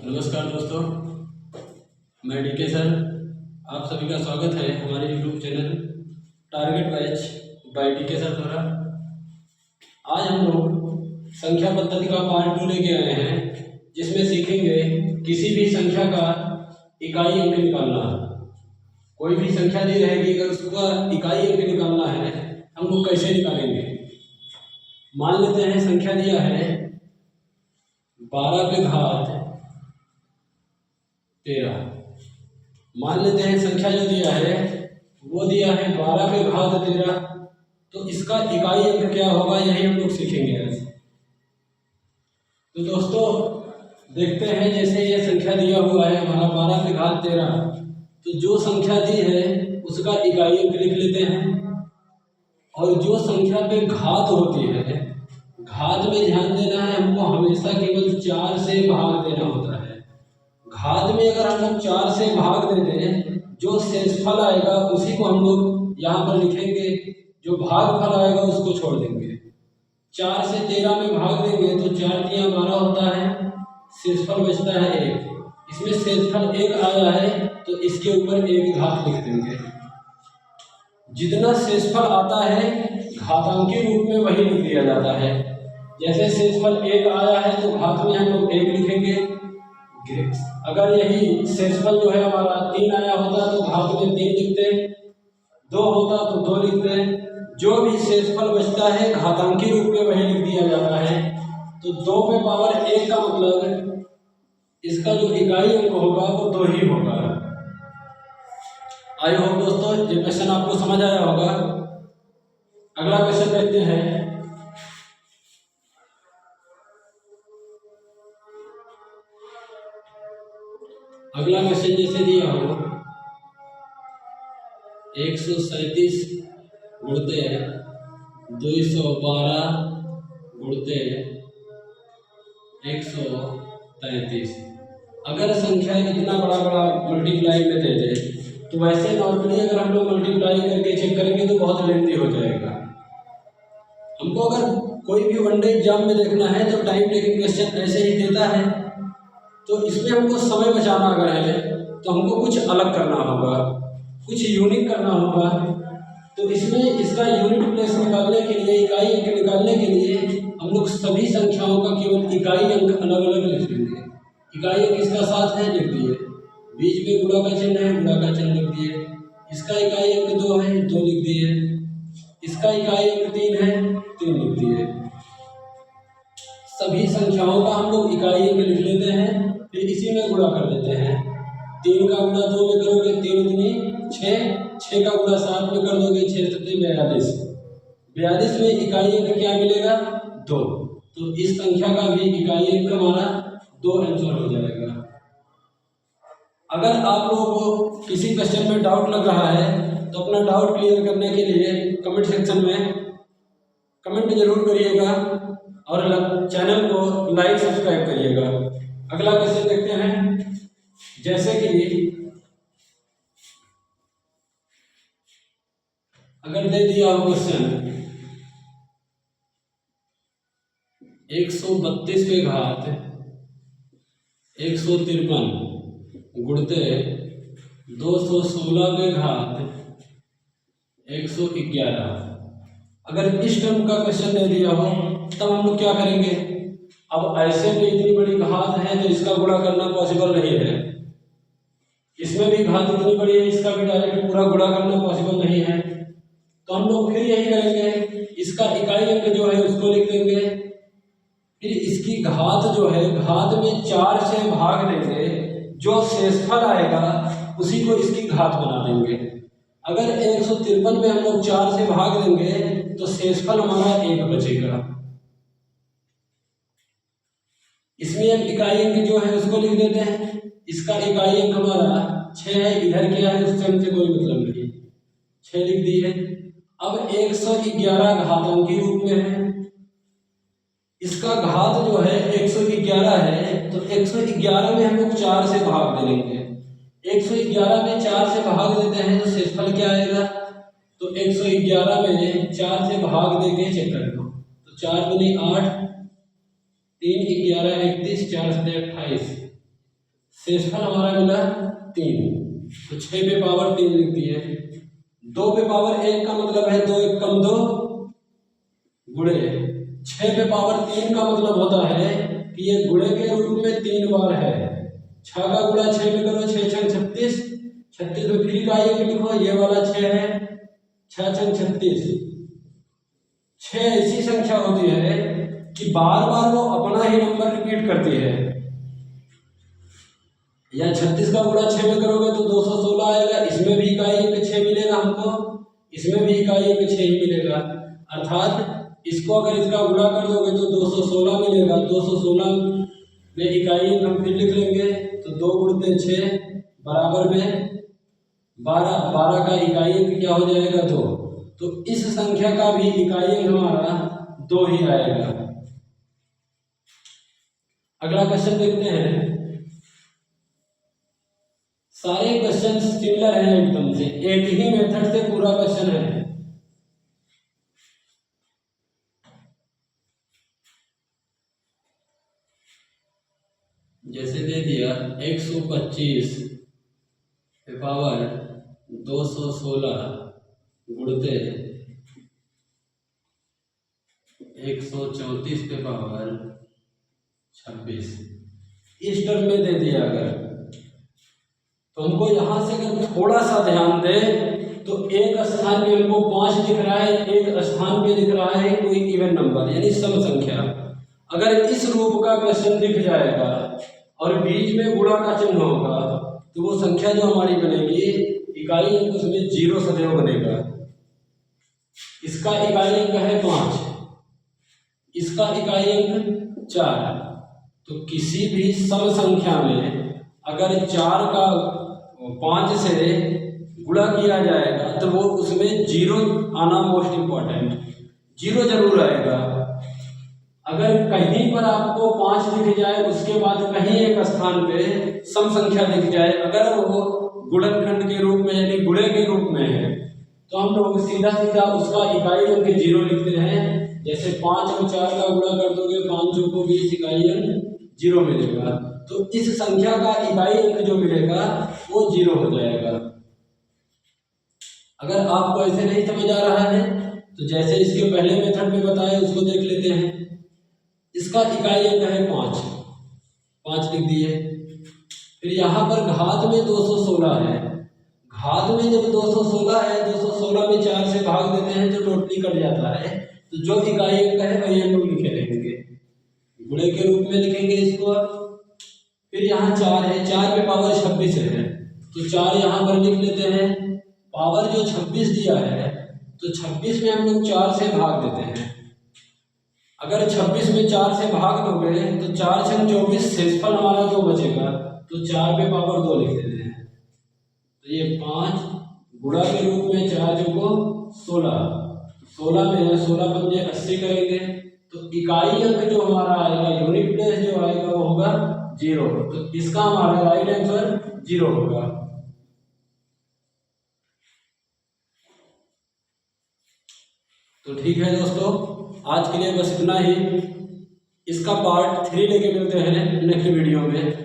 नमस्कार दोस्तों, मैं डीके सर। आप सभी का स्वागत है हमारे YouTube channel target batch by DK sir द्वारा। आज हम लोग संख्या पद्धति का पार्ट 2 लेके आए हैं, जिसमें सीखेंगे किसी भी संख्या का इकाई अंक निकालना। कोई भी संख्या दी रहेगी, अगर उसका इकाई अंक निकालना है हम लोग कैसे निकालेंगे। मान लेते हैं संख्या दिया है 12 पे घात 13। मान लेते हैं संख्या जो दिया है वो दिया है 12 पे घात 13, तो इसका इकाई अंक क्या होगा यही हम लोग सीखेंगे आज। तो दोस्तों देखते हैं, जैसे ये संख्या दिया हुआ है हमारा 12 पे घात 13, तो जो संख्या दी है उसका इकाई अंक लिख लेते हैं। और जो संख्या पे घात होती है, घात में ध्यान देना है हमको, हमेशा केवल 4 से भाग देना होता है। घात में अगर हम लोग 4 से भाग दे दें, जो शेषफल आएगा उसी को हम लोग यहाँ पर लिखेंगे, जो भागफल आएगा उसको छोड़ देंगे। 4 से 13 में भाग देंगे तो 4 तिया 12 होता है, शेषफल बचता है 1। इसमें शेषफल 1 आया है तो इसके ऊपर 1 घात लिख देंगे। जितना शेषफल आता है घातांकी रूप में वही लिख दिया जाता है। जैसे शेषफल 1 आया है तो घात में हम लोग 1 लिखेंगे। अगर यही शेषफल जो है हमारा 3 आया होता तो घात में 3 लिखते, 2 होता तो 2 लिखते। जो भी शेषफल बचता है घातांकी रूप में वही लिख दिया जाता है। तो 2 पे पावर 1 का मतलब इसका जो इकाई अंक होगा वो 2 ही होगा। आई होप दोस्तों ये क्वेश्चन आपको समझ आया होगा। अगला क्वेश्चन देखते हैं। अगला क्वेश्चन जैसे दिया हो 137 गुणते 212 गुणते 133। अगर संख्या इतना बड़ा बड़ा मल्टीप्लाई में दे दे तो वैसे नॉर्मली अगर हम लोग मल्टीप्लाई करके चेक करेंगे तो बहुत लेंथी हो जाएगा। हमको अगर कोई भी वनडे एग्जाम में देखना है तो टाइम टेकिंग क्वेश्चन ऐसे ही देता है, तो इसमें हमको समय बचाना अगर है तो हमको कुछ अलग करना होगा, कुछ यूनिक करना होगा। तो इसमें इसका यूनिट प्लेस निकालने के लिए, इकाई अंक निकालने के लिए हम लोग सभी संख्याओं का केवल इकाई अंक अलग अलग लिख लेंगे। इकाई अंक इसका 7 है, लिख दिए। बीच में गुणा का चिन्ह है, गुणा का चिन्ह लिख दिए। इसका इकाई अंक 2 है, 2 लिख दिए। इसका इकाई अंक 3 है, 3 लिख दिए। सभी संख्याओं का हम लोग इकाई अंक लिख लेते हैं, फिर इसी में गुणा कर देते हैं। 3 का गुणा 2 में करोगे 3 दूनी 6, 6 का गुणा 7 में कर दोगे 6 सत्ते 42। 42 में इकाई अंक क्या मिलेगा? 2। तो इस संख्या का भी इकाई अंक हमारा 2 आंसर हो जाएगा। अगर आप लोगों को किसी क्वेश्चन में डाउट लग रहा है तो अपना डाउट क्लियर करने के लिए कमेंट सेक्शन में कमेंट जरूर करिएगा और चैनल को लाइक सब्सक्राइब करिएगा। अगला क्वेश्चन देखते हैं। जैसे कि अगर दे दिया हो क्वेश्चन 132 पे घात 153 गुणते 216 पे घात 111। अगर इस टर्म का क्वेश्चन दे दिया हो तब हम लोग क्या करेंगे। अब ऐसे भी इतनी बड़ी घात है तो इसका गुणा करना पॉसिबल नहीं है। इसमें भी घात इतनी बड़ी है, इसका भी डायरेक्ट पूरा गुणा करना पॉसिबल नहीं है। तो हम लोग फिर यही करेंगे, इसका इकाई अंक जो है उसको लिख देंगे। फिर इसकी घात जो है, घात में 4 से भाग देंगे, जो शेषफल आएगा उसी को इसकी घात बना देंगे। अगर 153 में हम लोग 4 से भाग देंगे तो शेषफल हमारा 1 बचेगा। इसमें अब इकाई अंक जो है उसको लिख देते हैं। इसका इकाई अंक हमारा 6 है, इधर क्या है उससे हमसे कोई मतलब नहीं, 6 लिख दिए। अब 111 घातांकी रूप में है। इसका घात जो है 111 है, तो 111 में हम लोग 4 से भाग दे लेंगे। 111 में 4 से भाग देते हैं तो शेषफल क्या आएगा। तो 111 में 4 से भाग देके चेक कर लो, तो 4 दूनी 8, 3 11 31 4 7 28, शेषफल हमारा मिला 3, तो 6 पे पावर 3 लिख दिए। 2 पे पावर 1 का मतलब है 2 1 कम 2 गुणे 6 पे पावर 3 का मतलब होता है कि ये गुणे के रूप में 3 बार है। 6 का गुणा 6 में करो, 6 छंग 36, 36 में फिर का ये लिखो, ये वाला 6 है, 6 छंग 36। 6 ऐसी संख्या होती है कि बार बार वो अपना ही नंबर रिपीट करती है। या 36 का गुणा 6 में करोगे तो 216 आएगा, इसमें भी इकाई अंक 6 मिलेगा हमको, इसमें भी इकाई अंक 6 ही मिलेगा। अर्थात इसको अगर इसका गुणा कर दोगे तो 216 मिलेगा। 216 में इकाई अंक हम फिर लिख लेंगे, तो 2 गुणित 6 बराबर में 12, 12 का इकाई अंक क्या हो जाएगा 2। तो इस संख्या का भी इकाई अंक हमारा 2 ही आएगा। अगला क्वेश्चन देखते हैं। सारे क्वेश्चन सिमिलर हैं, एकदम से एक ही मेथड से पूरा क्वेश्चन है। जैसे दे दिया 125 पे पावर 216 गुणते 134 पे पावर 26, इस टर्म में दे दिया। अगर तो हमको यहाँ से अगर थोड़ा सा ध्यान दे तो एक स्थान पे हमको 5 दिख रहा है, एक स्थान पे दिख रहा है कोई इवन नंबर यानी सम संख्या। अगर इस रूप का क्वेश्चन दिख जाएगा और बीच में गुणा का चिन्ह होगा तो वो संख्या जो हमारी बनेगी इकाई अंक उसमें 0 सदैव बनेगा। इसका इकाई अंक है 5, इसका इकाई अंक 4। तो किसी भी सम संख्या में अगर 4 का 5 से गुणा किया जाएगा तो वो उसमें 0 आना मोस्ट इम्पॉर्टेंट, 0 जरूर आएगा। अगर कहीं पर आपको 5 दिख जाए उसके बाद कहीं एक स्थान पे सम संख्या दिख जाए, अगर वो गुणनखंड के रूप में यानी गुणे के रूप में है तो हम लोग सीधा सीधा उसका इकाई अंक 0 लिखते हैं। जैसे 5 और 4 का गुणा कर दोगे, 5 को 20, इकाई अंक 0 मिलेगा। तो इस संख्या का इकाई अंक जो मिलेगा वो 0 हो जाएगा। अगर आपको ऐसे नहीं समझ आ रहा है तो जैसे इसके पहले मेथड में बताया उसको देख लेते हैं। इसका इकाई अंक है 5, 5 लिख दिए। फिर यहाँ पर घात में 216 है। घात में जब 216 है, 216 में 4 से भाग देते हैं तो टोटली कट जाता है। तो जो इकाई अंक है वही हम लोग लिखे रहेंगे, गुणे के रूप में लिखेंगे इसको। फिर यहाँ 4 है, 4 पे पावर 26 है तो 4 यहाँ पर लिख लेते हैं। पावर जो 26 दिया है तो 26 में हम लोग 4 से भाग देते हैं। अगर 26 में 4 से भाग दोगे तो 4 छंग 24, शेषफल हमारा 2 बचेगा, तो 4 पे पावर 2 लिख देते हैं। तो ये 5 गुणा के रूप में 4 को 16, 16 में है 16 पंजे 80 करेंगे तो इकाई अंक जो हमारा आएगा, यूनिट प्लेस जो आएगा वो होगा 0। तो इसका हमारा राइट आंसर 0 होगा। तो ठीक है दोस्तों, आज के लिए बस इतना ही। इसका पार्ट 3 लेके मिलते हैं नेक्स्ट वीडियो में।